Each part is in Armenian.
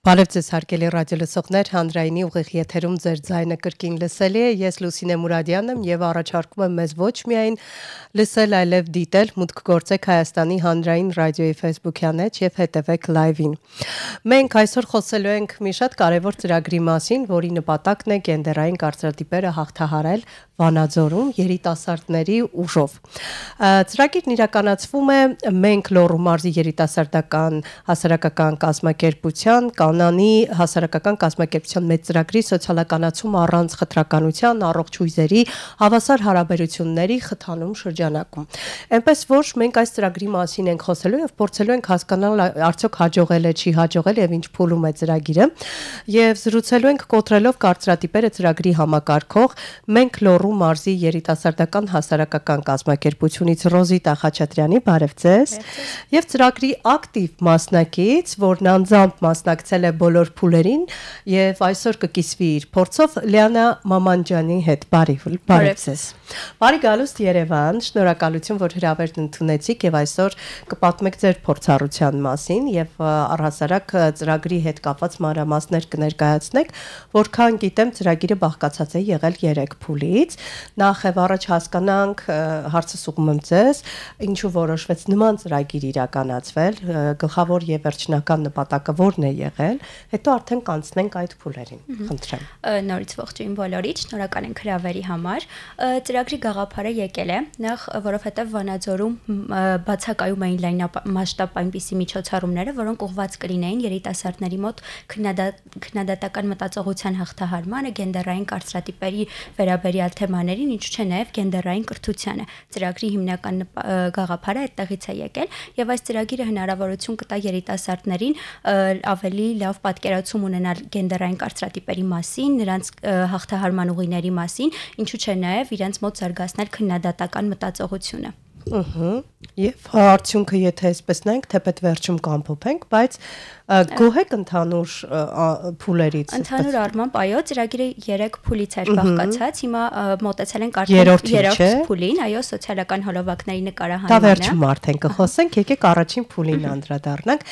Բարև ձեզ հարգելի ռադիոլսողներ, հանրայինի ուղիղ եթերում ձեր ձայնը կրկին լսելի է, ես Լուսինե Մուրադյանն եմ եւ առաջարկում եմ մեզ ոչ միայն լսել, այլև դիտել, մուտք գործեք Հայաստանի հանրային ռադիոյի Facebook-յան էջ եւ հետեւեք լայվին։ Մենք այսօր խոսելու ենք մի շատ կարեւոր ծրագրի մասին, որի նպատակն է գենդերային կարծրատիպերը հաղթահարել Վանաձորում երիտասարդների ուժով։ Ծրագիրն իրականացվում է Մենք Լոռու մարզի երիտասարդական հասարակական կազմակերպության Կանանի հասարակական կազմակերպության մեծ ծրագրի սոցիալականացում առանց խտրականության, առողջ հույզերի, հավասար հարաբերությունների խթանում շրջանակում։ Այնպես որ մենք այս ծրագրի մասին ենք խոսելու եւ փորձելու ենք հասկանալ արդյոք հաջողել է, չի հաջողել եւ ինչ փուլում է ծրագիրը եւ զրուցելու ենք կոտրելով կարծրատիպերը ծրագրի համակարգող Մենք Լոռու մարզի երիտասարդական հասարակական կազմակերպությունից Ռոզիտա Խաչատրյանի, բարև ձեզ, եւ ծրագրի ակտիվ մասնակից, որն անձամբ մասնակցել է բոլոր փուլերին եւ այսօր կկիսվի իր փորձով Լիանա Մամանջյանի հետ, բարև ձեզ։ Բարի գալուստ Երևան, շնորհակալություն, որ հրավերն ընդունեցիք եւ այսօր կպատմեք ձեր փորձառության մասին եւ առհասարակ ծրագրի հետ կապված մանրամասներ կներկայացնեք, որքան գիտեմ ծրագիրը բաղկացած է եղել 3 փուլից։ Նախ եւ առաջ հասկանանք, հարցս ուղղում եմ ձեզ, ինչու որոշվեց նման ծրագիր իրականացվել, գլխավոր եւ վերջնական նպատակը որն է եղել, հետո արդեն կանցնենք այդ փուլերին։ Խնդրեմ։ Նորից ողջույն բոլորիդ, շնորհակալ ենք հրավերի համար։ Ծրագրի գաղափարը եկել է նախ, որովհետեւ Վանաձորում բացակայում էին լայնամասշտաբ այնպիսի միջոցառումները, որոնք ուղղված կլինեին երիտասարդների մոտ քննադատական մտածողության հաղթահարմանը, գենդերային կարծրատիպերի վերաբերյալ թեմաներին, ինչու՞ չէ նաև գենդերային կրթությանը։ Ծրագրի հիմնական գաղափարը այդտեղից է եկել եւ այս ծրագիրը հնարավորություն կտա երիտասարդներին ավելի լավ պատկերացում ունենալ գենդերային կարծրատիպերի մասին, նրանց հաղթահարման ուղիների մասին, ինչու՞ չէ նաև իրենց մոտ զարգացնել քննադատական մտածողությունը։ Եվ արդյունքը եթե այսպես նայենք, թեպետ վերջում կամփոփենք, բայց գոհ եք ընդհանուր փուլերից։ Ընդհանուր առմամբ, այո, ծրագիրը 3 փուլից էր բաղկացած, հիմա մոտեցել ենք արդեն 3-րդ փուլին, այո, սոցիալական հոլովակների նկարահանումը։ Դա վերջում արդեն կխոսենք, եկեք առաջին փուլին անդրադառնանք։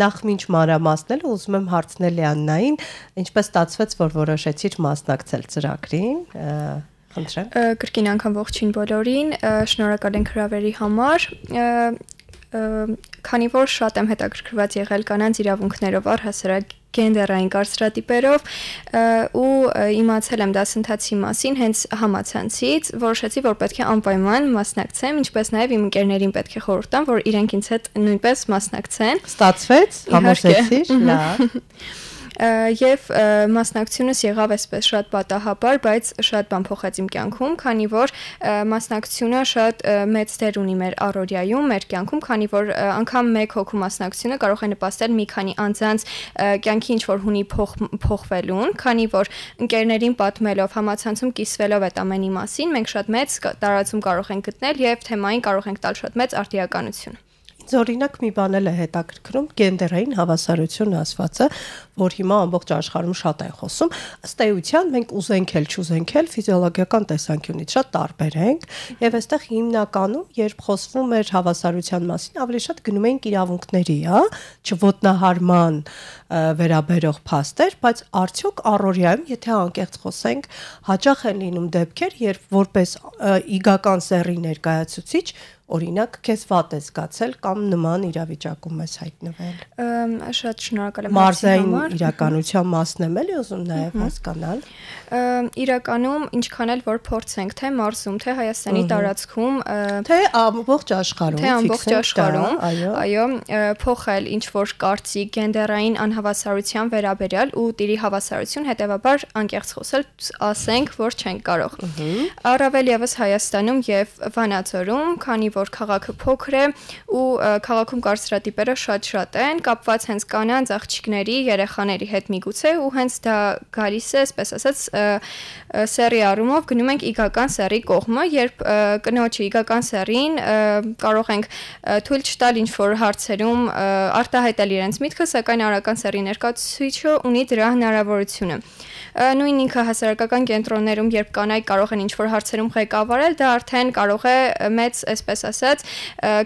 Նախ մինչ մանրամասնելը ուզում եմ հարցնել Լիաննային, ինչպես ստացվեց, որ որոշեցիք մասնակցել ծրագրին։ Կրկին անգամ ողջույն բոլորին, շնորհակալ ենք հրավերի համար, քանի որ շատ եմ հետաքրքրված եղել կանանց իրավունքներով, առհասարակ գենդերային կարծրատիպերով ու իմացել եմ դասընթացի մասին հենց համացանցից, որոշեցի, որ պետք է անպայման մասնակցեմ, ինչպես նաև իմ ընկերներին պետք է խորհուրդ տամ, որ իրենք ինձ հետ նույնպես մասնակցեն։ Ստացվեց, համոզեցիր, լավ։ Եվ մասնակցությունս եղավ այսպես շատ պատահաբար, բայց շատ բան փոխեց իմ կյանքում, քանի որ մասնակցությունը շատ մեծ դեր ունի մեր առօրյայում, մեր կյանքում, քանի որ անգամ մեկ հոգու մասնակցությունը կարող է նպաստել մի քանի անձանց կյանքի ինչ-որ հունի փոխվելուն, քանի որ ընկերներին պատմելով, համացանցում կիսվելով այդ ամենի մասին, մենք շատ մեծ տարածում կարող ենք գտնել եւ թեմային կարող ենք տալ շատ մեծ արդիականություն։ Ինձ օրինակ մի բան էլ է հետաքրքրում գենդերային հավասարություն ասվածը, որ հիմա ամբողջ աշխարհում շատ են խոսում, ըստ էության մենք ուզենք էլ չուզենք էլ ֆիզիոլոգիական տեսանկյունից շատ տարբեր ենք եւ այստեղ հիմնականում երբ խոսվում էր հավասարության մասին, ավելի շատ գնում ենք իրավունքների, չոտնահարման վերաբերող փաստեր, բայց արդյոք առօրյայում, եթե անկեղծ խոսենք, հաճախ են լինում դեպքեր, երբ որպես իգական սեռի ներկայացուցիչ օրինակ քեզ վատ է զգացել կամ նման իրավիճակում ես հայտնվել։ Շատ շնորհակալ եմ մարզային իրականության մասն եմ էլի ուզում նաև հասկանալ։ Իրականում ինչքան էլ որ փորձենք թե մարզում, թե Հայաստանի տարածքում, թե ամբողջ աշխարհում, այո, փոխել ինչ որ կարծիք գենդերային անհավասարության վերաբերյալ ու տիրի հավասարություն, հետեւաբար անկեղծ խոսել ասենք, որ չենք կարող։ Առավել եւս Հայաստանում եւ Վանաձորում, քանի որ քաղաքը փոքր է ու քաղաքում կարծրատիպերը շատ են, կապված հենց կանանց, աղջիկների, երեխաների հետ միգուցե ու հենց դա գալիս է, այսպես ասած, սեռի առումով գնում ենք իգական սեռի կողմը, երբ կնոջը իգական սեռին կարող ենք թույլ չտալ ինչ-որ հարցերում արտահայտել իրենց միտքը, սակայն արական սեռի ներկայացուցիչը ունի դրա հնարավորությունը։ Նույն ինքը հասարակական կենտրոններում, երբ կանայք կարող են ինչ-որ հարցերում ղեկավարել, դա արդեն կարող է մեծ, այսպես այսպես ասած,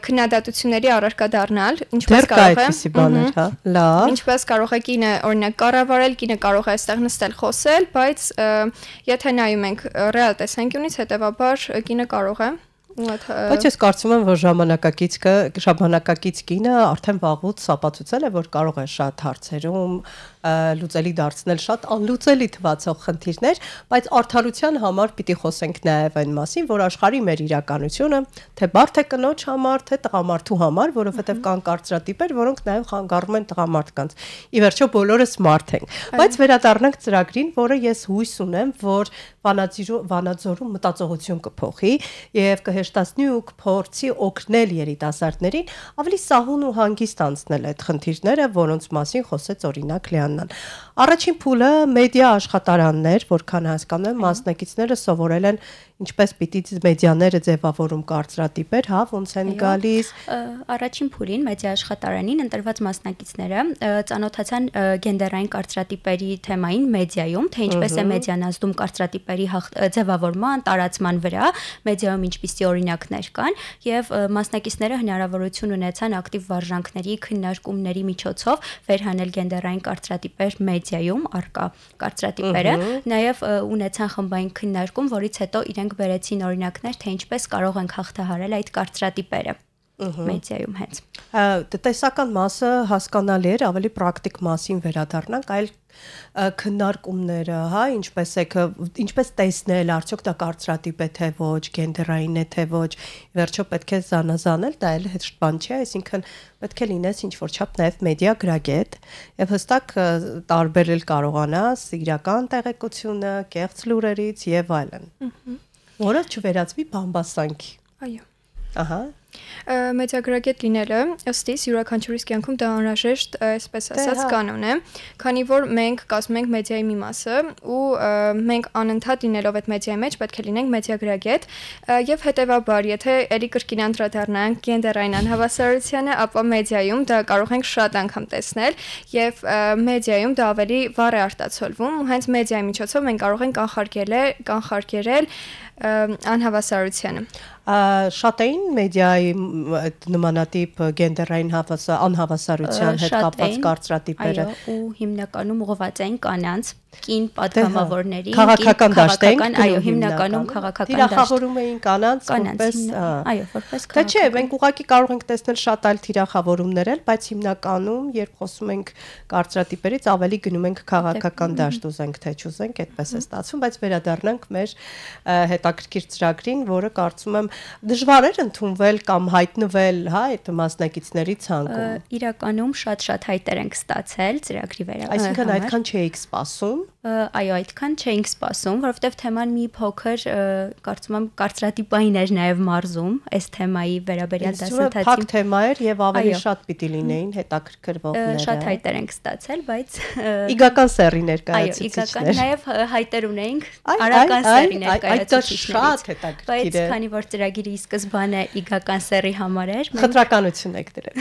քննադատությունների առարկա դառնալ, ինչպես կարող է, բաներ, հա, լավ։ Ինչպես կարող է կինը օրինակ կառավարել, կինը կարող է այստեղ նստել խոսել, բայց եթե նայում ենք ռեալ տեսանկյունից, հետեւաբար կինը կարող է Բայց ես կարծում եմ, որ ժամանակակից կինը արդեն վաղուց ապացուցել է, որ կարող է շատ հարցերում լուծելի դարձնել շատ անլուծելի թվացող խնդիրներ, բայց արդարության համար պիտի խոսենք նաև այն մասին, որ աշխարհի մեր իրականությունը, թե բարդ է կնոջ համար, թե տղամարդու համար, որովհետև կան կարծրատիպեր, որոնք նաև խանգարում են տղամարդկանց։ Ի վերջո բոլորս մարդ ենք։ Բայց վերադառնանք ծրագրին, որը ես հույս ունեմ, որ Վանաձորում մտածողություն կփոխի եւ կհեշտացնի ու կփորձի օգնել երիտասարդներին ավելի սահուն ու հանգիստ անցնել այդ խնդիրները, որոնց մասին խոսեց օրինակ Լիաննան։ Առաջին փուլը մեդիա աշխատարաններ, որքան հասկանում եմ, մասնակիցները սովորել են ինչպես պիտի մեդիաները ձևավորում կարծրատիպեր, հա, ոնց են գալիս։ Առաջին փուլին մեդիա աշխատարանին ընտրված մասնակիցները ծանոթացան գենդերային կարծրատիպերի թեմային մեդիայում, թե ինչպես է մեդիան ազդում կարծրատիպերի ձևավորման, տարածման վրա, մեդիայում ինչպիսի օրինակներ կան, եւ մասնակիցները հնարավորություն ունեցան ակտիվ վարժանքների, քննարկումների միջոցով վերհանել գենդերային կարծրատիպեր մեդիայում արկա կարծրատիպերը, նաեւ ունեցան խմբային քննարկում, որից հետո իրենք բերեցին օրինակներ, թե ինչպես կարող ենք հաղթահարել այդ կարծրատիպերը մեդիայում հենց։ Տեսական մասը հասկանալի էր, ավելի պրակտիկ մասին վերադառնանք, այլ քննարկումները, հա, ինչպես տեսնել, արդյոք դա կարծրատիպ է թե ոչ, գենդերային է թե ոչ, վերջո պետք է զանազանել, դա էլ հեշտ բան չէ, այսինքն պետք է լինես ինչ-որ չափ նաև մեդիա գրագետ եւ հստակ տարբերել կարողանաս իրական տեղեկությունը, կեղծ լուրերից եւ այլն։ Որը չվերածվի բամբասանքի։ Այո։ Ահա։ Մեդիագրագետ լինելը ըստ իս յուրաքանչյուրիս կյանքում դա անհրաժեշտ, այսպես ասած, կանոն է, քանի որ մենք կազմում ենք մեդիայի մի մասը ու մենք անընդհատ լինելով այդ մեդիայի մեջ պետք է լինենք մեդիագրագետ եւ հետեւաբար, եթե ելի կրկին անդրադառնանք գենդերային անհավասարությանը, ապա մեդիայում դա կարող ենք շատ անգամ տեսնել եւ մեդիայում դա ավելի վառ է արտացոլվում ու հենց մեդիայի միջոցով մենք կարող ենք կանխարգելել անհավասարությունը։ Շատ էին մեդիայի նմանատիպ գենդերային անհավասարության հետ կապված կարծրատիպերը։ Այո, ու հիմնականում ուղղված էին կանանց, կին պատգամավորների, քաղաքական դաշտերին, այո, հիմնականում քաղաքական դաշտ։ Թիրախավորում էին կանանց որպես, այո, որպես Թե չէ, մենք ուղղակի կարող ենք տեսնել շատ այլ թիրախավորումներ էլ, բայց հիմնականում, երբ խոսում ենք կարծրատիպերից, ավելի գնում ենք քաղաքական դաշտ, ուզենք թե չուզենք, այդպես է ստացվում, բայց վերադառնանք մեր հետաքրքիր ծրագրին, որը կարծում եմ դժվար էր ընդունվել կամ հայտնվել, հա, այդ մասնակիցների ցանկում։ Իրականում շատ հայտեր ենք ստացել ծրագրի վերաբերյալ։ Այսինքն այդքան չէիք սպասում։ Այո, այդքան չէինք սպասում, որովհետև թեման մի փոքր, կարծում եմ, կարծրատիպային էր նաև մարզում, այս թեմայի վերաբերյալ դասընթացի։ Փակ թեմա էր եւ ավելի շատ պիտի լինեին հետաքրքրվողները։ Շատ հայտեր ենք ստացել, բայց իգական սեռի ներկայացուցիչներ։ Այո, իգական նաև հայտեր ունեինք արական սեռի ներկայացուցիչներ։ Շատ հետաքրքիր է։ Բայց քանի որ ծրագիրի սկզբանը իգական սեռի համար էր, խտրականություն եք դրել։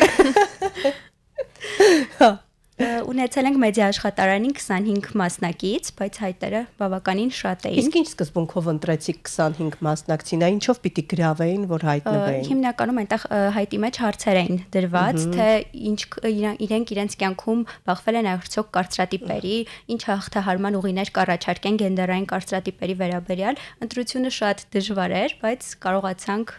Ունեցել ենք մեդիա աշխատարանի 25 մասնակից, բայց հայտերը բավականին շատ էին։ Իսկ ինչ սկզբունքով ընտրեցիք 25 մասնակցին, ինչով պիտի գրավեին, որ հայտնվեին։ Հիմնականում այնտեղ հայտի մեջ հարցեր էին դրված, թե իրենք իրենց կյանքում բախվել են արդյոք կարծրատիպերի, ինչ հաղթահարման ուղիներ կառաջարկեն գենդերային կարծրատիպերի վերաբերյալ։ Ընտրությունը շատ դժվար էր, բայց կարողացանք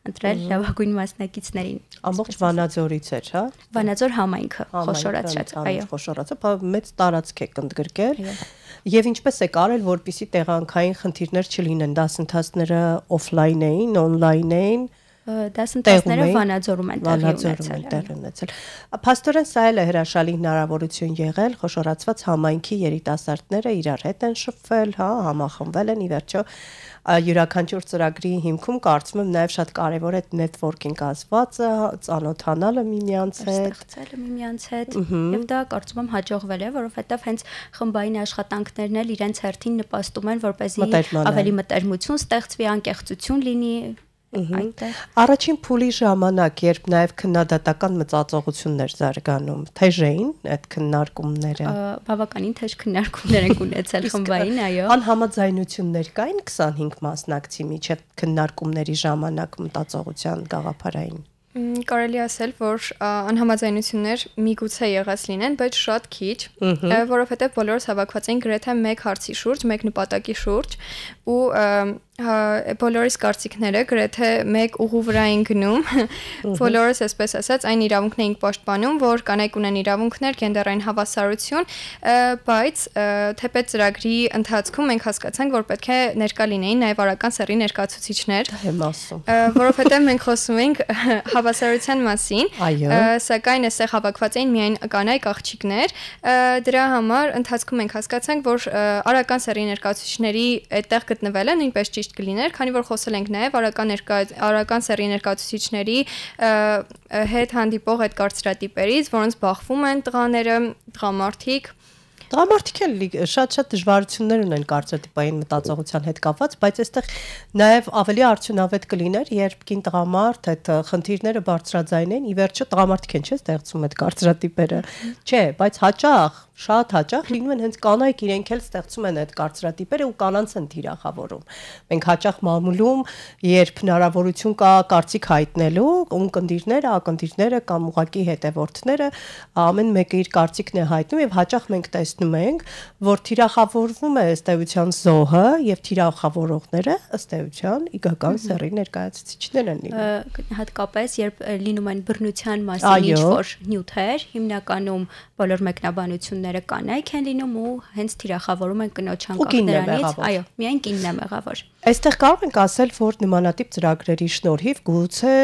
ընտրել լավագույն մասնակիցներին։ Ամբողջ Վանաձորից էր, հա։ Վանաձոր համայնքը խոշորացրած, այո։ Խոշորացած, մեծ տարածք եք ընդգրկել։ Եվ ինչպես եք արել, որպեսզի տեղանքային խնդիրներ չլինեն, դասընթացները օֆլայն էին, օնլայն էին։ Դասընթացները Վանաձորում են տեղի ունեցել։ Փաստորեն սա էլ է հրաշալի հնարավորություն եղել, խոշորացված համայնքի երիտասարդները իրար հետ են շփվել, հա, համախմբվել են, ի վերջո յուրաքանչյուր ծրագրի հիմքում կարծում եմ նաև շատ կարևոր է networking ասվածը, ծանոթանալը միմյանց հետ, ստեղծելը միմյանց հետ, եւ դա կարծում եմ հաջողվել է, որովհետեւ հենց խմբային աշխատանքներն էլ իրենց հերթին նպաստում են, որպեսզի ավելի մտերմություն ստեղծվի, անկեղծություն լինի Առաջին փուլի ժամանակ, երբ նաև քննադատական մտածողություններ զարգանում, թեժ էին այդ քննարկումները։ Բավականին թեժ քննարկումներ են ունեցել խմբային, այո։ Անհամաձայնություններ կային 25 մասնակցի միջև քննարկումների ժամանակ մտածողության գաղափարային։ Կարելի ասել, որ անհամաձայնություններ միգուցե եղած լինեն, բայց շատ քիչ, որովհետև բոլորս հավաքված էին գրեթե մեկ հարցի շուրջ, մեկ նպատակի շուրջ ու բոլորիս կարծիքները գրեթե մեկ ուղու վրա են գնում, բոլորս այսպես ասած այն իրավունքն էինք պաշտպանում, որ կանայք ունեն իրավունքներ, գենդերային հավասարություն, բայց թեպետ ծրագրի ընթացքում մենք հասկացանք, որ պետք է ներկա լինեին նաև արական սեռի ներկայացուցիչներ, որովհետև մենք խոսում ենք հավասարության մասին, սակայն այստեղ հավաքված էին միայն կանայք աղջիկներ, դրա համար ընթացքում մենք հասկացանք, որ արական սեռի ներկայացուցիչների այդտեղ գտնվելը նույնպես ճիշտ կլիներ, քանի որ խոսել ենք նաև արական սեռի ներկայացուցիչների հետ հանդիպող այդ կարծրատիպերից, որոնց բախվում են տղաները, տղամարդիկ։ Տղամարդիկ էլ շատ դժվարություններ ունեն կարծրատիպային մտածողության հետ կապված, բայց այստեղ նաև ավելի արդյունավետ կլիներ, երբ կին տղամարդ այդ խնդիրները բարձրաձայնեն, ի վերջո տղամարդիկ են, չէ՞, ստեղծում այդ կարծրատիպերը։ Չէ, բայց շատ հաճախ լինում են հենց կանայք իրենք էլ ստեղծում են այդ կարծրատիպերը ու կանանց են թիրախավորում։ Մենք հաճախ մամուլում, երբ հնարավորություն կա կարծիք հայտնելու, ունկնդիրները, ակնդիրները կամ ուղակի հետևորդները ամեն մեկը իր կարծիքն է հայտնում եւ հաճախ մենք տեսնում ենք, որ թիրախավորվում է ըստ էության զոհը եւ թիրախավորողները ըստ էության իգական սեռի ներկայացուցիչներ են լինում։ Հատկապես երբ լինում են բռնության մասին ինչ-որ նյութեր, հիմնականում բոլոր մեկնաբանությունները կանայք են լինում ու հենց թիրախավորում են կնոջ անկախ նրանից, այո, միայն կինն է մեղավոր։ Այստեղ կարող ենք ասել, որ նմանատիպ ծրագրերի շնորհիվ գուցե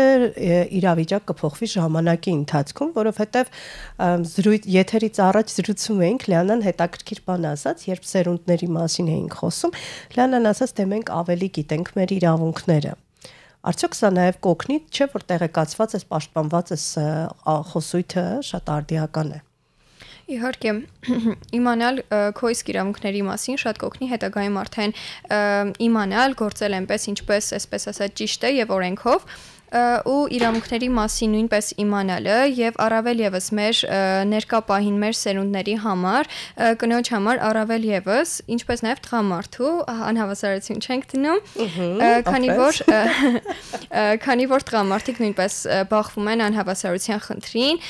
իրավիճակ կփոխվի ժամանակի ընթացքում, որովհետև եթերից առաջ զրուցում էինք, Լիանան հետաքրքիր բան ասաց, երբ սերունդների մասին էինք խոսում, Լիանան ասաց, թե մենք ավելի գիտենք մեր իրավունքները։ Արդյոք սա նաև կօգնի, չէ՞ որ տեղեկացված ես, պաշտպանված ես խոսույթը շատ արդիական է։ Իհարկե, իմանալ քո իսկ իրավունքների մասին շատ կօգնի հետագայում արդեն իմանալ, գործել այնպես, ինչպես այսպես ասած ճիշտ է եւ օրենքով ու իրավունքների մասին նույնպես իմանալը եւ առավել եւս մեր ներկա պահին մեր սերունդների համար կնոջ համար առավել եւս ինչպես նաեւ տղամարդու անհավասարություն չենք դնում քանի որ տղամարդիկ նույնպես բախվում են անհավասարության խնդրին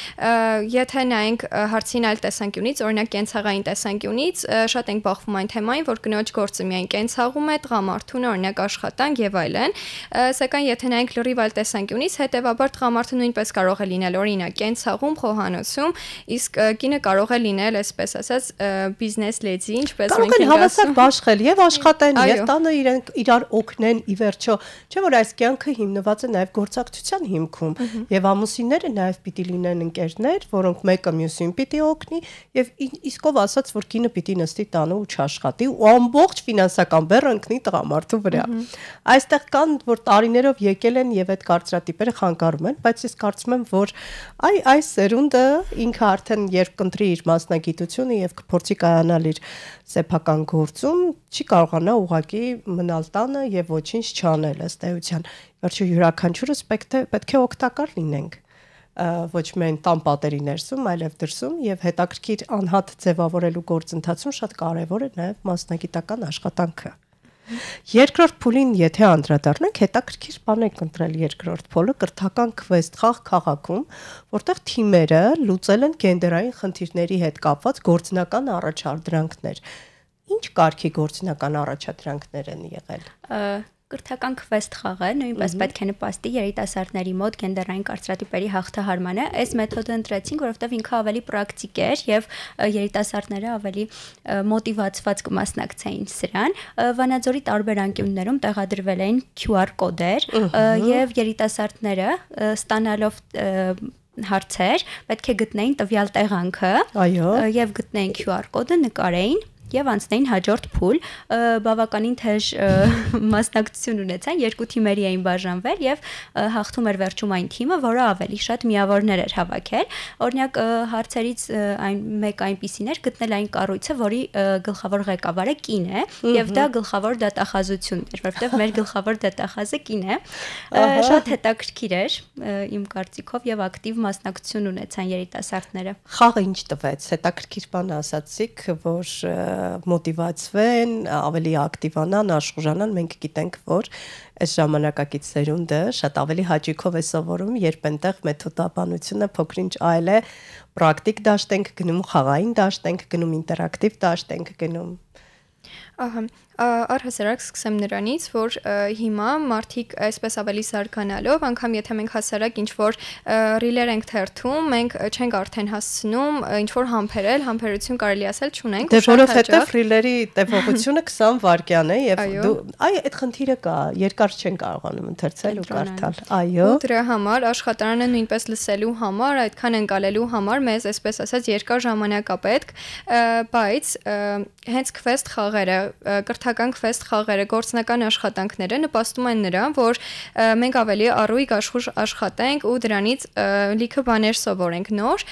եթե նայենք հարցին այլ տեսանկյունից օրինակ կենցաղային տեսանկյունից շատ ենք բախվում այն թեմային որ կնոջ գործը միայն կենցաղում է տղամարդուն օրինակ աշխատանք եւ այլն սակայն եթե նայենք լրիվ այլ տեսանկյունից հետեւաբար տղամարդը նույնպես կարող է լինել օրինակ կենցաղում, խոհանոցում, իսկ կինը կարող է լինել, այսպես ասած, բիզնես լեդի, ինչպես մենք ենք ասում։ Կարող են հավասար բաշխել եւ աշխատեն եւ տանը իրենք իրար օգնեն ի վերջո, չէ՞ որ այս կյանքը հիմնված է նաեւ գործակցության հիմքում եւ ամուսինները նաեւ պիտի լինեն ընկերներ, որոնք մեկը մյուսին պիտի օգնի եւ իսկով ասած, որ կինը պիտի նստի տանը ու չաշխատի ու ամբողջ ֆինանսական բեռը ընկնի տղամարդու վրա։ Այստեղ կան որ տարիներով եկել են եւ այդ կարծրատիպերը խանգարում են, բայց ես կարծում եմ, որ այս սերունդը ինքը արդեն երբ կընտրի իր մասնագիտությունը եւ կփորձի կայանալ իր սեփական գործում, չի կարողանա ուղղակի մնալ տանը եւ ոչինչ չանել ըստ էության։ Վերջը յուրաքանչյուրս պետք է օգտակար լինենք ոչ միայն տան պատերի ներսում, այլև դրսում եւ հետաքրքիր անհատ ձևավորելու գործընթացում շատ կարեւոր է նաեւ մասնագիտական աշխատանքը։ Երկրորդ փուլին եթե անդրադառնանք, հետաքրքիր բան ենք ընտրել երկրորդ փուլը կրթական քվեստ խաղ քաղաքում, որտեղ թիմերը լուծել են գենդերային խնդիրների հետ կապված գործնական առաջադրանքներ։ Ինչ կարգի գործնական առաջադրանքներ են եղել։ Կրթական քվեստ խաղը նույնպես պետք է նպաստի երիտասարդների մոտ գենդերային կարծրատիպերի հաղթահարմանը։ Այս մեթոդը ընտրեցինք, որովհետև ինքը ավելի պրակտիկ էր եւ երիտասարդները ավելի մոտիվացված կմասնակցեին սրան։ Վանաձորի տարբեր անկյուններում տեղադրվել էին QR կոդեր եւ երիտասարդները ստանալով հարցեր պետք է գտնեին տվյալ տեղանքը եւ գտնեին QR կոդը նկարեին եւ անցնեին հաջորդ փուլ, բավականին թեժ մասնակցություն ունեցան, երկու թիմերի էին բաժանվել եւ հաղթում էր վերջում այն թիմը, որը ավելի շատ միավորներ էր հավաքել։ Օրինակ հարցերից մեկ այնպիսին էր գտնել այն կառույցը, որի գլխավոր ղեկավարը կին է եւ դա գլխավոր դատախազությունն էր, որովհետեւ մեր գլխավոր դատախազը կին է։ Շատ հետաքրքիր էր իմ կարծիքով եւ ակտիվ մասնակցություն ունեցան երիտասարդները։ Խաղը ինչ տվեց, հետաքրքիր բան ասացիք, որ մոտիվացվեն, ավելի ակտիվանան, աշխուժանան, մենք գիտենք, որ այս ժամանակակից սերունդը շատ ավելի հաճույքով է սովորում, երբ այնտեղ մեթոդաբանությունը փոքրինչ այլ է, պրակտիկ դաշտ ենք գնում, խաղային դաշտ ենք գնում, ինտերակտիվ դաշտ ենք գնում։ Ահա, առհասարակ սկսեմ նրանից, որ հիմա մարդիկ այսպես ավելի զարգանալով, անգամ եթե մենք հասարակ ինչ-որ ռիլեր ենք թերթում, մենք չենք արդեն հասցնում ինչ-որ համբերություն կարելի ասել չունենք։ Դե որովհետև ռիլերի տևողությունը 20 վայրկյան է եւ դու այդ խնդիրը կա, երկար չեն կարողանում ընթերցել ու կարդալ։ Այո։ Ու դրա համար աշխատարանը նույնպես լսելու համար, այդքան ընկալելու համար մեզ այսպես ասած երկար ժամանակ է պետք, բայց հենց քվեստ խաղերը, կրթական քվեստ խաղերը, գործնական աշխատանքները նպաստում են նրան, որ մենք ավելի առույգ աշխուժ աշխատենք ու դրանից լիքը բաներ սովորենք նոր,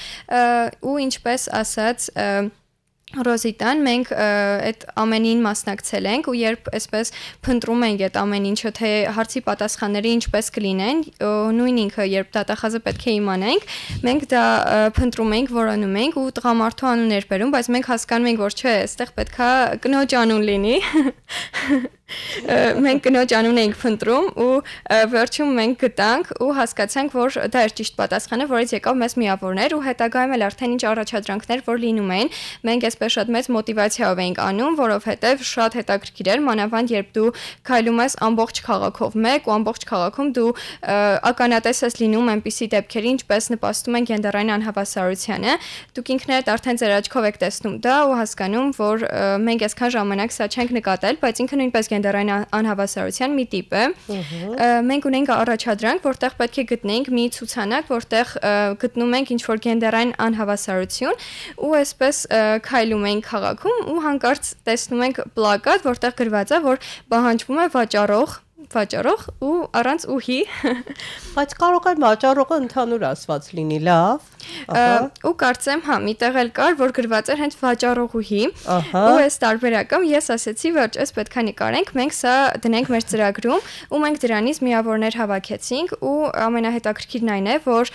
ու ինչպես ասած Ռոզիտան, մենք այդ ամենին մասնակցել ենք ու երբ այսպես փնտրում ենք այդ ամեն ինչը, թե հարցի պատասխանները ինչպես կլինեն, նույն ինքը երբ դատախազը պետք է իմանենք, մենք դա փնտրում ենք, որոնում ենք ու տղամարդու անուններ բերում, բայց մենք հասկանում ենք, որ չէ, այստեղ պետքա կնոջ անուն լինի։ Մենք կնոջ անուն ենք փնտրում ու վերջում մենք գտանք ու հասկացանք, որ դա էր ճիշտ պատասխանը, որից եկավ մեզ միավորներ ու հետագայում էլ արդեն ինչ առաջադրանքներ որ լինում էին, մենք այսպես շատ մեծ մոտիվացիայով էինք անում, որովհետև շատ հետաքրքիր էր, մանավանդ երբ դու քայլում ես ամբողջ քաղաքով մեկ ու ամբողջ քաղաքում դու ականատես ես լինում այնպիսի դեպքերի, ինչպես նպաստում են գենդերային անհավասարությանը, դուք ինքներդ արդեն ձեր աչքով եք տեսնում դա ու հասկանում, որ մենք այսքան ժամանակ սա չենք նկատել, բայց ինքը նույնպես գենդերային անհավասարության մի տիպ է։ Մենք ունենք առաջադրանք, որտեղ պետք է գտնենք մի ցուցանակ, որտեղ գտնում ենք ինչ-որ գենդերային անհավասարություն ու այսպես քայլում ենք քաղաքում ու հանկարծ տեսնում ենք պլակատ, որտեղ գրված է, որ պահանջվում է վաճառող ու առանց ուհի։ Բայց կարող է վաճառողը ընդհանուր ասված լինի, լավ։ Ու կարծեմ, հա, միտեղ էլ կար, որ գրված էր հենց վաճառողուհի։ Ու այս տարբերակը ես ասեցի, վերջ, այս պետքա նկարենք, մենք սա դնենք մեր ծրագրում, ու մենք դրանից միավորներ հավաքեցինք, ու ամենահետաքրքիրն այն է, որ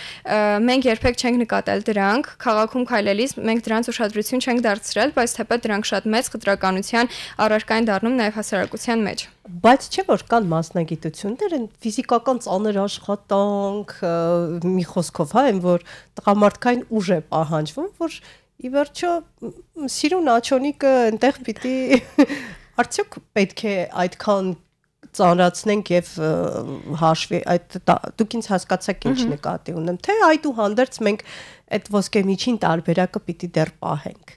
մենք երբեք չենք նկատել դրանք, քաղաքում քայլելիս մենք դրանց ուշադրություն չենք դարձրել, բայց թեպետ դրանք շատ մեծ խտրականության առարկա են դառնում նաև հասարակության մեջ։ Բայց չէ որ կան մասնագիտություններ, ֆիզիկական ծանր աշխատանք, մի խոսքով, հա, այն որ տղամարդկային ուժ է պահանջվում, որ ի վերջո սիրուն աչոնիկը այնտեղ պիտի արդյոք պետք է այդքան ծանրացնենք եւ հաշվի այդ դուք ինձ հասկացաք ինչ նկատի ունեմ, թե այդուհանդերձ մենք այդ ոսկե միջին տարբերակը պիտի դեռ պահենք։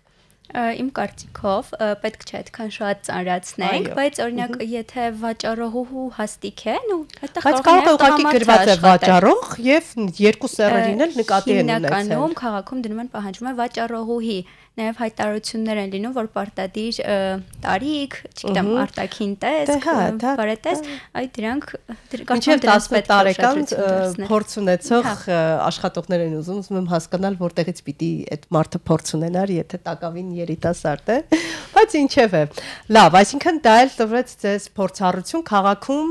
Իմ կարծիքով պետք չէ այդքան շատ ծանրացնենք, բայց օրինակ եթե վաճառողու հաստիկ է, նու այդտեղ կարող է ուղղակի գրված է վաճառող եւ երկու սեռերին էլ նկատի են ունեցել։ Հիմնականում քաղաքում դնում են պահանջում է վաճառողուհի, նաև հայտարարություններ են լինում, որ պարտադիր տարիք, չգիտեմ, արտաքին տեսք, բարետես, այդ դրանք մինչև 10 տարեկան փորձ ունեցող աշխատողներ են ուզում եմ հասկանալ, որտեղից պիտի այդ մարդը փորձ ունենար, եթե տակավին երիտասարդ է, բայց ինչևէ։ Լավ, այսինքն դա էլ տվեց ձեզ փորձառություն քաղաքում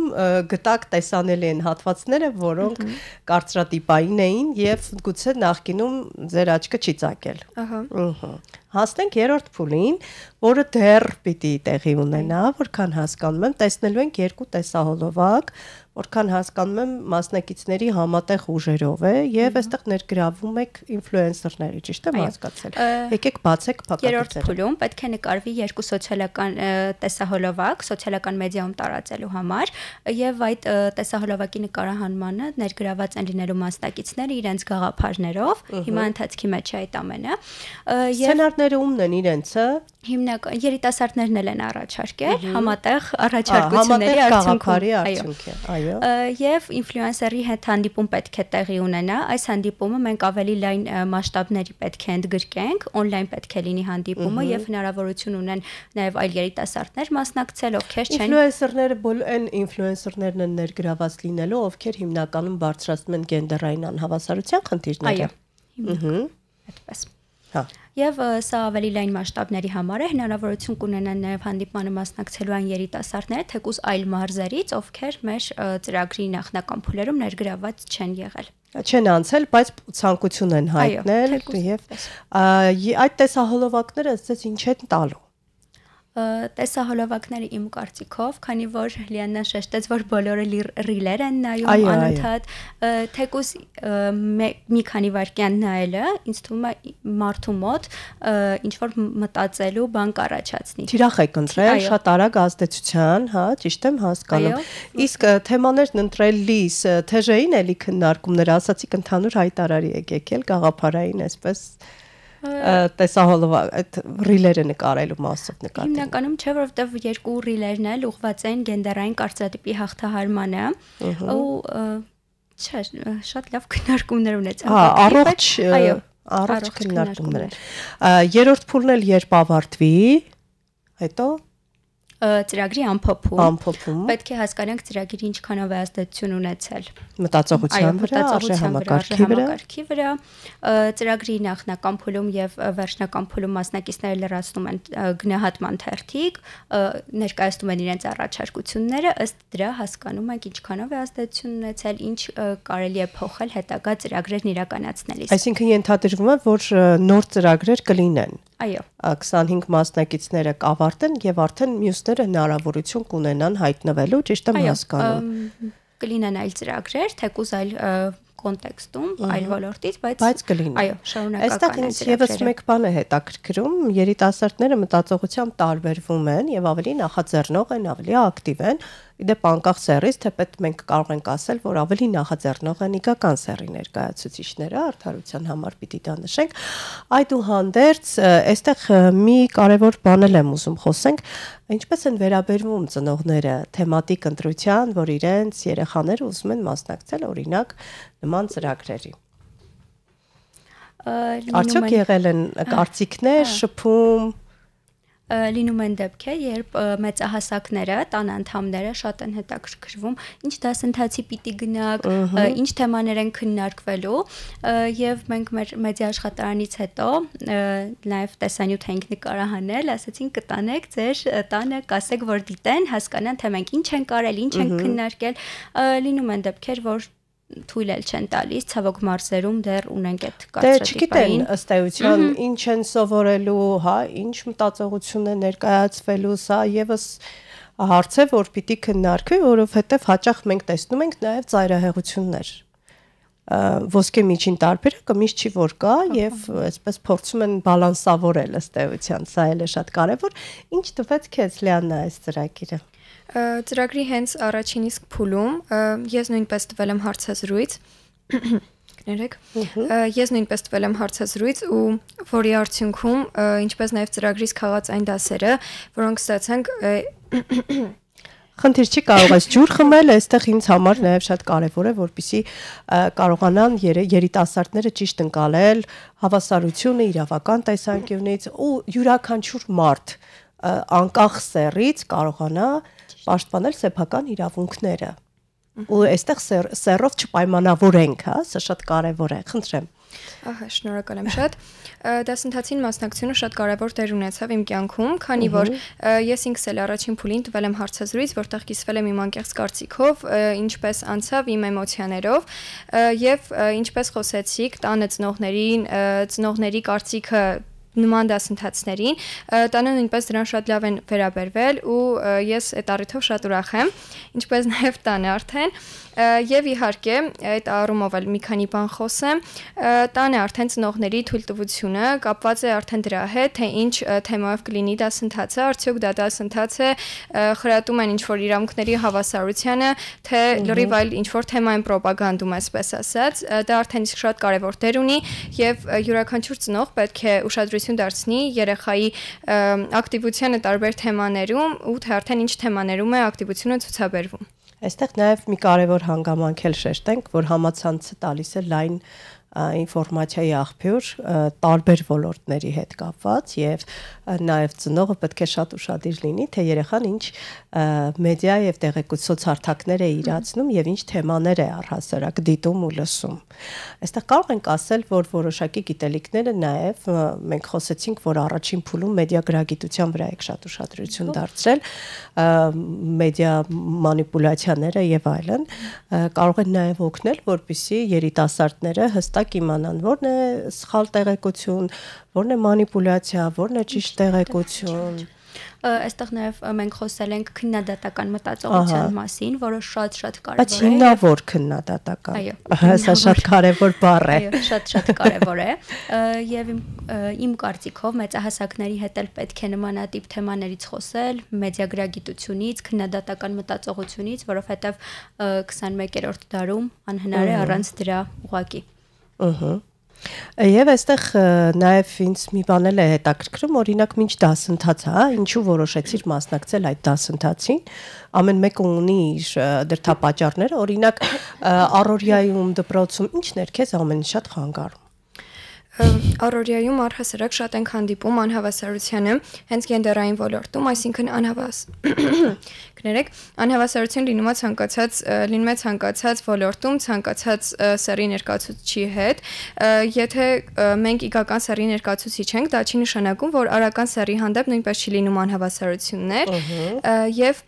գտակ տեսանելի են հատվածները, որոնք կարծրատիպային էին եւ գուցե նախկինում ձեր աչքը չի ծակել։ Ահա։ Հասնենք երրորդ փուլին, որը դեռ պիտի տեղի ունենա, որքան հասկանում եմ, տեսնելու ենք երկու տեսահոլովակ, որքան հասկանում եմ մասնակիցների համատեղ ուժերով է եւ այստեղ ներգրավում եք ինֆլուենսերների, ճիշտ եմ հասկացել։ Եկեք բացեք փակագծերը։ Երրորդ փուլում պետք է նկարվի երկու սոցիալական տեսահոլովակ, սոցիալական մեդիայում տարածելու համար եւ այդ տեսահոլովակի նկարահանմանը ներգրաված են լինելու մասնակիցները իրենց գաղափարներով։ Հիմա ընթացքի մեջ է այդ ամենը։ Սցենարները երիտասարդները ումն են իրենցը հիմնական երիտասարդներն են առաջարկել համատեղ առաջարկությունների արդյունքում, այո։ Եվ ինֆլուենսերի հետ հանդիպում պետք է տեղի ունենա, այս հանդիպումը մենք ավելի լայն մասշտաբների պետք է ընդգրկենք, on-line պետք է լինի հանդիպումը եւ հնարավորություն ունեն նաեւ այլ երիտասարդներ մասնակցել, ովքեր չեն ինֆլուենսերները բոլորն ինֆլուենսերներն են ներգրաված լինելու, ովքեր հիմնականում բարձրացնում են գենդերային անհավասարության խնդիրները։ Այդպես։ Հա։ Եվ սա ավելի լայն մասշտաբների համար է հնարավորություն կունենան նաև հանդիպմանը մասնակցելու այն երիտասարդները, թեկուզ այլ մարզերից, ովքեր մեր ծրագրի նախնական փուլերում ներգրաված չեն եղել։ Չեն անցել, բայց ցանկություն են հայտնել եւ այդ տեսահոլովակները ըստ ինչ են տալու։ Տեսահոլովակները իմ կարծիքով, քանի որ Լիաննան շեշտեց, որ բոլորը ռիլեր են նայում անընդհատ, թեկուզ մի քանի վայրկյան նայելը, ինձ թվում է մարդու մոտ ինչ որ մտածելու բան կառաջացնի։ Թիրախ եք ընտրել, շատ արագ ազդեցության, հա, ճիշտ եմ հասկանում։ Իսկ թեմաներն ընտրելիս թեժային էլի քննարկումներ, ասացիք ընդհանուր հայտարարի եք եկել գաղափարային այսպես տեսահոլովակ այդ ռիլերը նկարելու մասով նկատի։ Հիմնականում չէ, որովհետև երկու ռիլերն էլ ուղղված են գենդերային կարծրատիպի հաղթահարմանը ու չէ, շատ լավ քննարկումներ ունեցան։ Առողջ քննարկումներ։ Երրորդ փուլն էլ երբ ավարտվի, հետո ծրագրի ամփոփում։ Պետք է հասկանանք ծրագիրը ինչքանով է ազդեցություն ունեցել մտածողության վրա, համակարգի վրա, ծրագրի նախնական փուլում եւ վերջնական փուլում մասնակիցները լրացնում են գնահատման թերթիկ, ներկայացնում են իրենց առաջարկությունները, ըստ դրա հասկանում ենք ինչքանով է ազդեցություն ունեցել, ինչ կարելի է փոխել հետագա ծրագրերն իրականացնելիս։ Այսինքն ենթադրվում է, որ նոր ծրագրեր կլինեն։ Այո։ 25 մասնակիցները կավարտեն եւ արդեն մյուսները հնարավորություն կունենան հայտնվելու, ճիշտ եմ հասկանում։ Կլինեն այլ ծրագրեր, թեկուզ այլ կոնտեքստում, այլ ոլորտից, բայց կլինի։ Այո, շարունակական այստեղ ինձ եւս մեկ բան է հետաքրքրում, երիտասարդները մտածողությամբ տարբերվում են եւ ավելի նախաձեռնող են, ավելի ակտիվ են։ Իդեպ անկախ սեռից, թեպետ մենք կարող ենք ասել, որ ավելի նախաձեռնող են իգական սեռի ներկայացուցիչները, արդարության համար պիտի դա նշենք։ Այդուհանդերձ, այստեղ մի կարևոր բան եմ ուզում խոսենք, ինչպես են վերաբերվում ծնողները թեմատիկ ընտրության, որ իրենց երեխաները ուզում են մասնակցել օրինակ նման ծրագրերի։ Արդյոք եղել են կարծիքներ, շփում լինում են դեպքեր, երբ մեծահասակները, տան անդամները շատ են հետաքրքրվում, ինչ դասընթացի պիտի գնաք, ինչ թեմաներ են քննարկվելու, եւ մենք մեր մեդիա աշխատարանից հետո նաեւ տեսանյութ ենք նկարահանել, ասացին կտանեք ձեր տանը, կասեք, որ դիտեն, հասկանան, թե մենք ինչ ենք արել, ինչ ենք քննարկել, լինում են դեպքեր, որ թույլ էլ չեն տալիս, ցավոք մարզերում դեռ ունենք այդ կարծրատիպային։ Չգիտեն ըստ էության ինչ են սովորելու, հա, ինչ մտածողություն է ներկայացվելու, սա եւս հարց է, որ պիտի քննարկվի, որովհետեւ հաճախ մենք տեսնում ենք նաեւ ծայրահեղություններ։ Ոսկե միջին տարբերակը միշտ չի որ կա եւ այսպես փորձում են բալանսավորել ըստ էության, սա էլ է շատ կարեւոր։ Ինչ տվեց քեզ Լիաննա այս ծրագիրը։ Ծրագրի հենց առաջին իսկ փուլում ես նույնպես տվել եմ հարցազրույց կներեք ես նույնպես տվել եմ հարցազրույց ու որի արդյունքում ինչպես նաև ծրագրից քաղած այն դասերը որոնք ստացանք Խնդիր չի կարող ես ջուր խմել, այստեղ ինձ համար նաև շատ կարևոր է, որպեսզի կարողանան երիտասարդները ճիշտ ընկալել հավասարությունը իրավական տեսանկյունից ու յուրաքանչյուր մարդ անկախ սեռից կարողանա պաշտպանել սեփական իրավունքները։ Ու այստեղ սեռով չպայմանավորենք, հա, սա շատ կարևոր է, խնդրեմ։ Ահա, շնորհակալ եմ շատ։ Դասընթացին մասնակցությունը շատ կարևոր դեր ունեցավ իմ կյանքում, քանի որ ես ինքս էլ առաջին փուլին տվել եմ հարցազրույց, որտեղ կիսվել եմ իմ անկեղծ կարծիքով, ինչպես անցավ իմ էմոցիաներով եւ ինչպես խոսեցիք տանը ծնողների կարծիքը նման դասընթացներին, տանը նույնպես դրան շատ լավ են վերաբերվել ու ես այդ առիթով շատ ուրախ եմ, ինչպես նաև տանը արդեն Եվ իհարկե այդ առումով էլ մի քանի բան խոսեմ, տանը արդեն ծնողների թույլտվությունը կապված է արդեն դրա հետ, թե ինչ թեմայով կլինի դասընթացը, արդյոք դա դասընթաց է, խրատում են ինչ-որ իրավունքների հավասարությանը, թե լրիվ այլ ինչ-որ թեմա են պրոպագանդում, այսպես ասած, դա արդեն իսկ շատ կարևոր դեր ունի եւ յուրաքանչյուր ծնող պետք է ուշադրություն դարձնի երեխայի ակտիվությանը տարբեր թեմաներում ու թե արդեն ինչ թեմաներում է ակտիվությունը ցուցաբերվում։ Այստեղ նաև մի կարևոր հանգամանք էլ շեշտենք, որ համացանցը տալիս է լայն ինֆորմացիայի աղբյուր տարբեր ոլորտների հետ կապված եւ նաև ծնողը պետք է շատ ուշադիր լինի, թե երեխան ինչ մեդիա եւ տեղեկությունցարթակներ է իրացնում եւ ինչ թեմաներ է առհասարակ դիտում ու լսում։ Այստեղ կարող ենք ասել, որ որոշակի գիտելիքները նաև մենք խոսեցինք, որ առաջին փուլում մեդիա գրագիտության վրա եք շատ ուշադրություն դարձրել, մեդիա մանիպուլյացիաները եւ այլն կարող են նաև օգնել, որպեսզի երիտասարդները հստակ իմանան, որն է սխալ տեղեկություն, որն է մանիպուլյացիա, որն է ճիշտ տեղեկություն։ Այստեղ նաև մենք խոսել ենք քննադատական մտածողության մասին, որը շատ կարևոր է։ Բայց հիմնավոր քննադատական։ Այո, սա շատ կարևոր բառ է։ Այո, շատ կարևոր է։ Եվ իմ կարծիքով մեծահասակների հետ էլ պետք է նմանատիպ թեմաներից խոսել, մեդիագրագիտությունից, քննադատական մտածողությունից, որովհետև 21-րդ դարում անհնար է առանց դրա ուղղակի։ Եվ այստեղ նաև ինձ մի բան էլ է հետաքրքրում, օրինակ մինչ դասընթաց, ինչու որոշեցիր մասնակցել այդ դասընթացին, ամեն մեկը ունի իր դրդապատճառները, օրինակ առօրյայում դպրոցում ինչն էր քեզ ամենաշատ խանգարում։ Առօրյայում առհասարակ շատ ենք հանդիպում անհավասարությանը հենց գենդերային ոլորտում, այսինքն անհավասարություն լինում է ցանկացած ոլորտում, ցանկացած սեռի ներկայացուցիչի հետ, եթե մենք իգական սեռի ներկայացուցիչ ենք, դա չի նշանակում, որ արական սեռի հանդեպ նույնպես չի լինում անհավասարություններ, եւ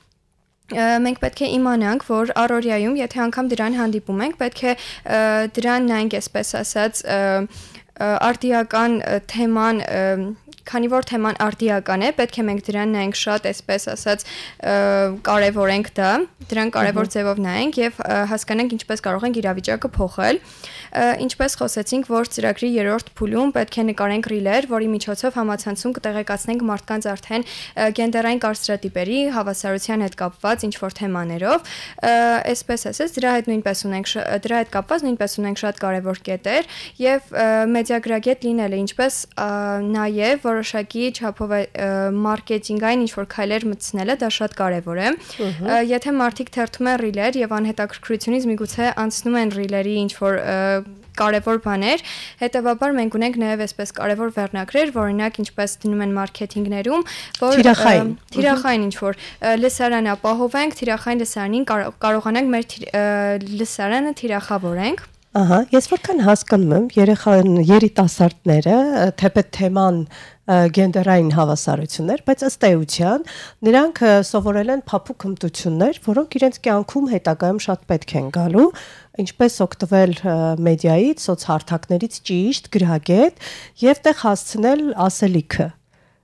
մենք պետք է իմանանք, որ առօրյայում, եթե անգամ դրան հանդիպում ենք, պետք է դրան նայենք, այսպես ասած, արտիական թեման, քանի որ թեման արտիական է, պետք է մենք դրան նայենք շատ, այսպես ասած, կարևորենք դա, դրան կարևոր ձևով նայենք եւ հասկանանք ինչպես կարող ենք իրավիճակը փոխել։ Ինչպես խոսեցինք, որ ծրագրի 3-րդ փուլում պետք է նկարենք ռիլեր, որի միջոցով համացանցում կտեղեկացնենք մարդկանց արդեն գենդերային կարծրատիպերի հավասարության հետ կապված ինչ-որ թեմաներով, այսպես ասած, դրա հետ կապված նույնպես ունենք շատ կարևոր կետեր եւ մեդիագրագետ լինելը, ինչպես նաեւ որոշակի չափով մարքեթինգային ինչ-որ քայլեր մտցնելը, դա շատ կարևոր է։ Եթե մարդիկ թերթում են ռիլեր եւ անհետաքրքրությունից միգուցե անցնում են ռիլերի ինչ-որ կարևոր բաներ, հետեւաբար մենք ունենք նաև այսպես կարևոր վերնագրեր, օրինակ ինչպես դնում են մարքեթինգներում, որ թիրախային ինչ-որ լսարան ապահովենք, թիրախային լսարանին կարողանանք մեր լսարանը թիրախավորենք։ Ես որքան հասկանում եմ, երիտասարդները թեպետ թեման գենդերային հավասարություններ, բայց ըստ էության նրանք սովորել են փափուկ հմտություններ, որոնք իրենց կյանքում հետագայում շատ պետք են գալու, ինչպես օգտվել մեդիայից, սոցհարթակներից ճիշտ, գրագետ եւ տեղ հասցնել ասելիքը։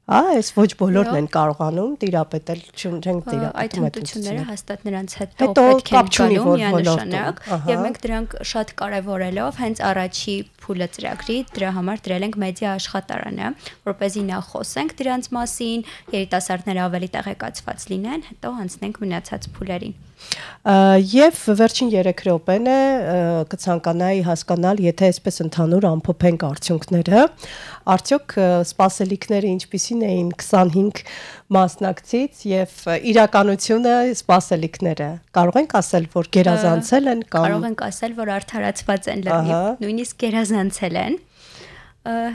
Այս ոչ բոլորն են կարողանում տիրապետել, չենք տիրապետում այդ հմտությունները հաստատ նրանց հետո պետք է գալու միանշանակ եւ մենք դրանք շատ կարեւորելով հենց առաջի փուլը ծրագրի դրա համար դրել ենք մեդիա աշխատարանը, որպեսզի նախ խոսենք դրանց մասին, երիտասարդները ավելի տեղեկացված լինեն, հետո անցնենք մնացած փուլերին։ Եվ վերջին 3 րոպեն է կցանկանայի հասկանալ, եթե այսպես ընդհանուր ամփոփենք արդյունքները, արդյոք սպասելիքները ինչպիսին էին 25 մասնակցից եւ իրականությունը սպասելիքները կարող ենք ասել, որ գերազանցել են կամ կարող ենք ասել, որ արդարացված են լրիվ, նույնիսկ գերազանցել են։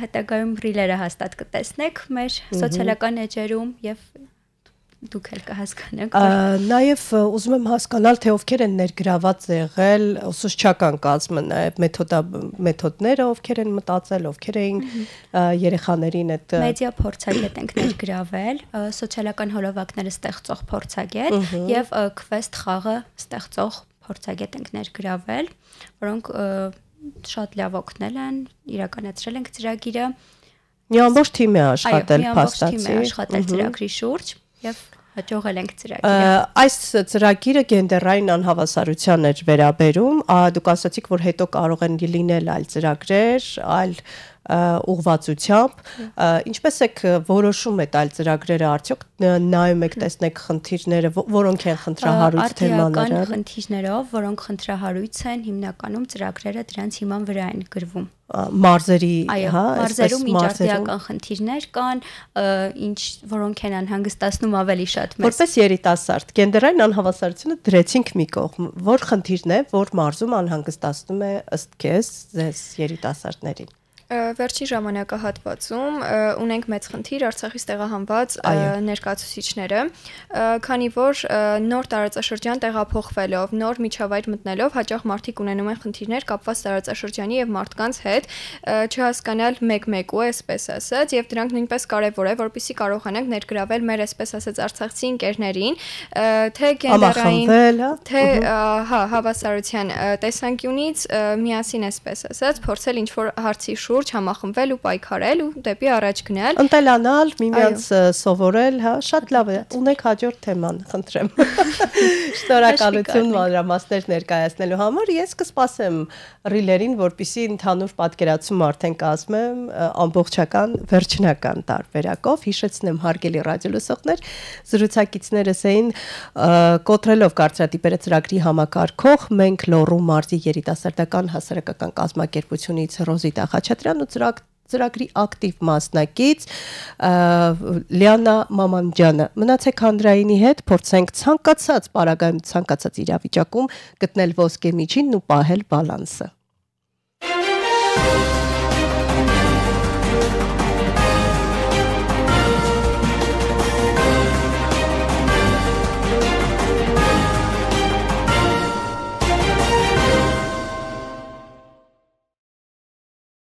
Հետագայում ռիլերը հաստատ կտեսնեք մեր սոցիալական էջերում եւ դուք էլ կհասկանաք։ Նաև ուզում եմ հասկանալ, թե ովքեր են ներգրաված եղել ուսուցչական կազմը, նաև մեթոդները ովքեր են մտածել, ովքեր էին երեխաներին այդ մեդիա փորձագետ ենք ներգրավել, սոցիալական հոլովակները ստեղծող փորձագետ եւ քվեսթ խաղը ստեղծող փորձագետ ենք ներգրավել, որոնք շատ լավ օգնել են, իրականացրել ենք ծրագիրը։ Մի ամբողջ թիմ է աշխատել, փաստացի։ Այո, մի ամբողջ թիմ է աշխատել ծրագրի շուրջ եւ հաջողել ենք ծրագիրը։ Այս ծրագիրը գենդերային անհավասարության էր վերաբերում, դուք ասացիք, որ հետո կարող են լինել այլ ծրագրեր, այլ ուղղվածությամբ, ինչպես եք որոշում այդ այլ ծրագրերը, արդյոք նայում եք, տեսնեք խնդիրները, որոնք են խնդրահարույց թեմաները։ Արտիական խնդիրներով, որոնք խնդրահարույց են, հիմնականում ծրագրերը դրանց հիման վրա են գրվում։ Մարզերի, հա, մարզերում ինչ արտիական խնդիրներ կան, ինչ որոնք են անհանգստացնում ավելի շատ մեզ։ Որպես երիտասարդ, գենդերային անհավասարությունը դրեցինք մի կողմ, որ խնդիրն է, որ մարզում անհանգստացնում է ըստ քեզ, ձեզ երիտասարդներին։ Վերջին ժամանակահատվածում ունենք մեծ խնդիր Արցախից տեղահանված ներկայացուցիչները, քանի որ նոր տարածաշրջան տեղափոխվելով, նոր միջավայր մտնելով, հաճախ մարդիկ ունենում են խնդիրներ կապված տարածաշրջանի եւ մարդկանց հետ, չհասկանալ մեկ-մեկու, այսպես ասած, եւ դրանք նույնպես կարեւոր է, որպեսզի կարողանանք ներգրավել մեր, այսպես ասած, արցախցի ընկերներին, թե գենդերային, թե հավասարության տեսանկյունից միասին, այսպես ասած, փորձել ինչ-որ հարցի շուրջ համախմբվել ու պայքարել ու դեպի առաջ գնալ, ընտելանալ, միմյանց սովորել, հա, շատ լավ է։ Ունեք հաջորդ թեման, խնդրեմ։ Շնորհակալություն մանրամասներ ներկայացնելու համար։ Ես կսպասեմ ռիլերին, որպեսզի ընդհանուր պատկերացում արդեն կազմեմ ամբողջական վերջնական տարբերակով։ Հիշեցնեմ, հարգելի ռադիոլսողներ, զրուցակիցներս էին կոտրելով կարծրատիպերը ծրագրի համակարգող, մենք Լոռու մարզի երիտասարդական հասարակական կազմակերպությունից Ռոզիտա Խաչատրյան ու ծրագրի ակտիվ մասնակից Լիանա Մամանջյանը։ Մնացեք Հանրայինի հետ, փորձենք ցանկացած պարագայում, ցանկացած իրավիճակում գտնել ոսկե միջինն ու պահել բալանսը։